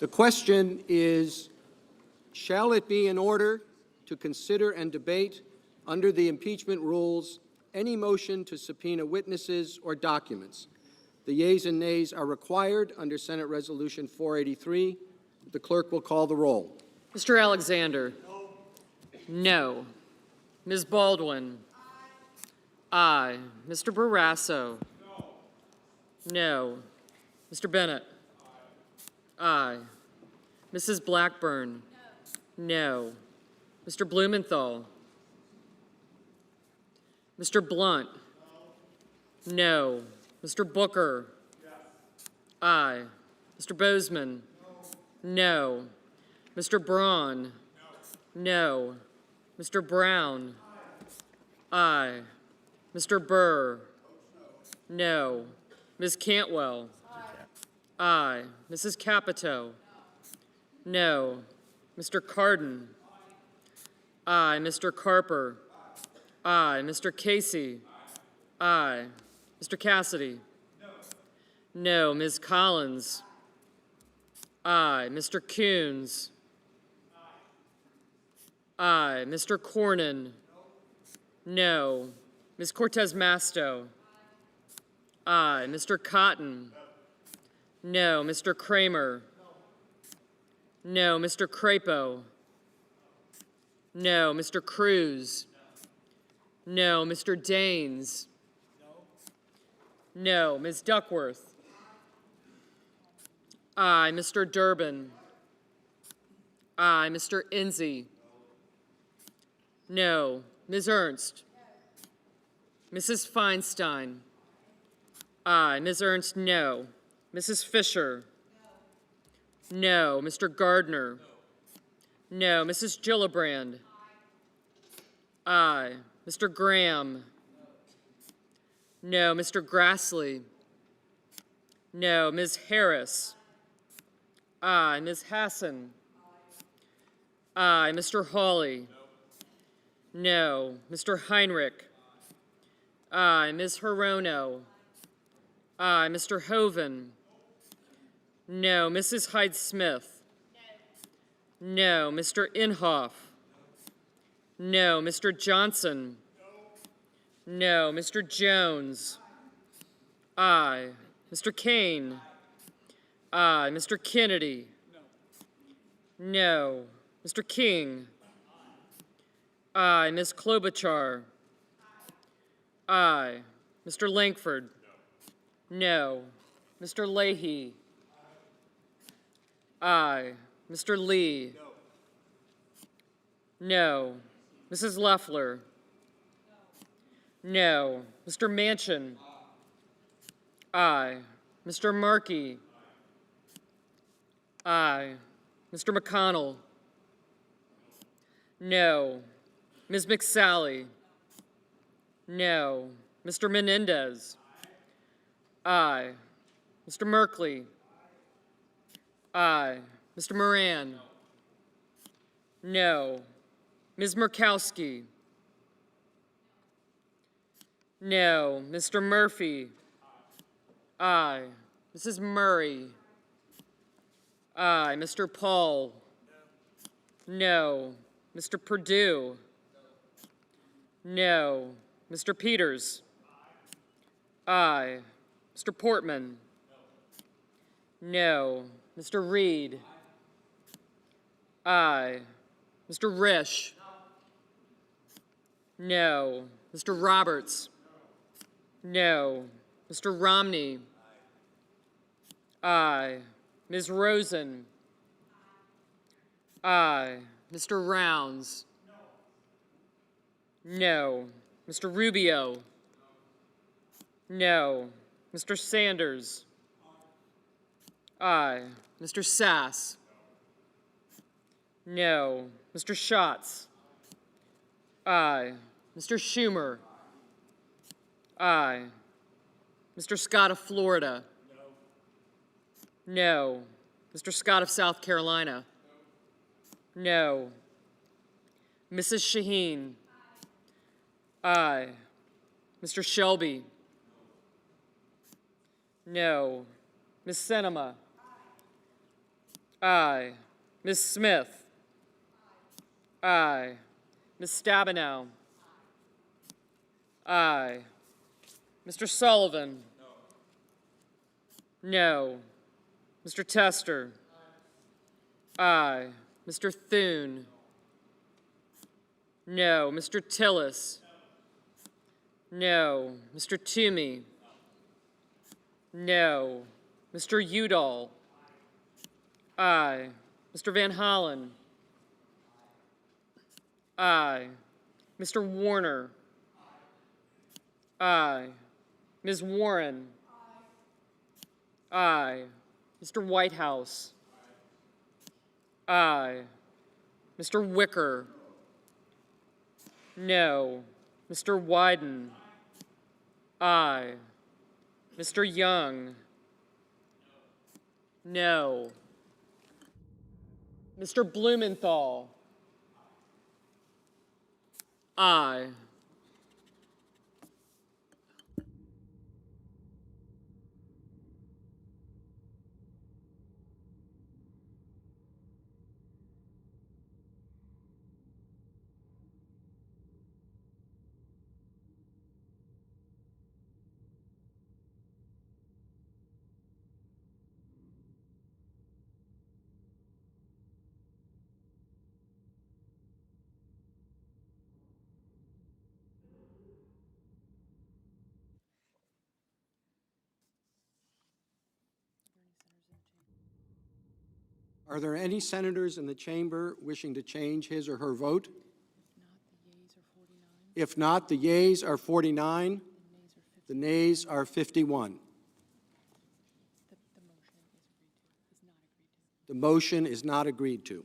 The question is, shall it be in order to consider and debate under the impeachment rules any motion to subpoena witnesses or documents? The yeas and nays are required under Senate Resolution 483. The clerk will call the roll. Mr. Alexander? No. Ms. Baldwin? Aye. Mr. Barrasso? No. Mr. Bennett? Aye. Mrs. Blackburn? No. Mr. Blumenthal? Mr. Blunt? No. Mr. Booker? Aye. Mr. Bozeman? No. Mr. Braun? No. Mr. Brown? Aye. Mr. Burr? No. Ms. Cantwell? Aye. Mrs. Capito? No. Mr. Cardin? Aye. Mr. Carper? Aye. Mr. Casey? Aye. Mr. Cassidy? No. Ms. Collins? Aye. Mr. Coons? Aye. Mr. Cornyn? No. Ms. Cortez Masto? Aye. Mr. Cotton? No. Mr. Kramer? No. Mr. Crapo? No. Mr. Cruz? No. Mr. Daines? No. Ms. Duckworth? Aye. Mr. Durbin? Aye. Mr. Enzi? No. Ms. Ernst? Mrs. Feinstein? Aye. Ms. Ernst, no. Mrs. Fisher? No. Mr. Gardner? No. Mrs. Gillibrand? Aye. Mr. Graham? No. Mr. Grassley? No. Ms. Harris? Aye. Ms. Hassan? Aye. Mr. Hawley? No. Mr. Heinrich? Aye. Ms. Hirono? Aye. Mr. Hoven? No. Mrs. Hyde-Smith? No. Mr. Inhofe? No. Mr. Johnson? No. Mr. Jones? Aye. Mr. Kane? Aye. Mr. Kennedy? No. Mr. King? Aye. Ms. Klobuchar? Aye. Mr. Langford? No. Mr. Leahy? Aye. Mr. Lee? No. Mrs. Loeffler? No. Mr. Manchin? Aye. Mr. Markey? Aye. Mr. McConnell? No. Ms. McSally? No. Mr. Menendez? Aye. Mr. Merkley? Aye. Mr. Moran? No. Ms. Murkowski? No. Mr. Murphy? Aye. Mrs. Murray? Aye. Mr. Paul? No. Mr. Perdue? No. Mr. Peters? Aye. Mr. Portman? No. Mr. Reed? Aye. Mr. Risch? No. Mr. Roberts? No. Mr. Romney? Aye. Ms. Rosen? Aye. Mr. Rounds? No. Mr. Rubio? No. Mr. Sanders? Aye. Mr. Sass? No. Mr. Schatz? Aye. Mr. Schumer? Aye. Mr. Scott of Florida? No. Mr. Scott of South Carolina? No. Mrs. Shaheen? Aye. Mr. Shelby? No. Ms. Sinema? Aye. Ms. Smith? Aye. Ms. Stabenow? Aye. Mr. Sullivan? No. Mr. Tester? Aye. Mr. Thune? No. Mr. Tillis? No. Mr. Toomey? No. Mr. Udall? Aye. Mr. Van Hollen? Aye. Mr. Warner? Aye. Ms. Warren? Aye. Mr. Whitehouse? Aye. Mr. Wicker? No. Mr. Wyden? Aye. Mr. Young? No. Mr. Blumenthal? Aye. Are there any senators in the chamber wishing to change his or her vote? If not, the yeas are 49. The nays are 51. The motion is not agreed to.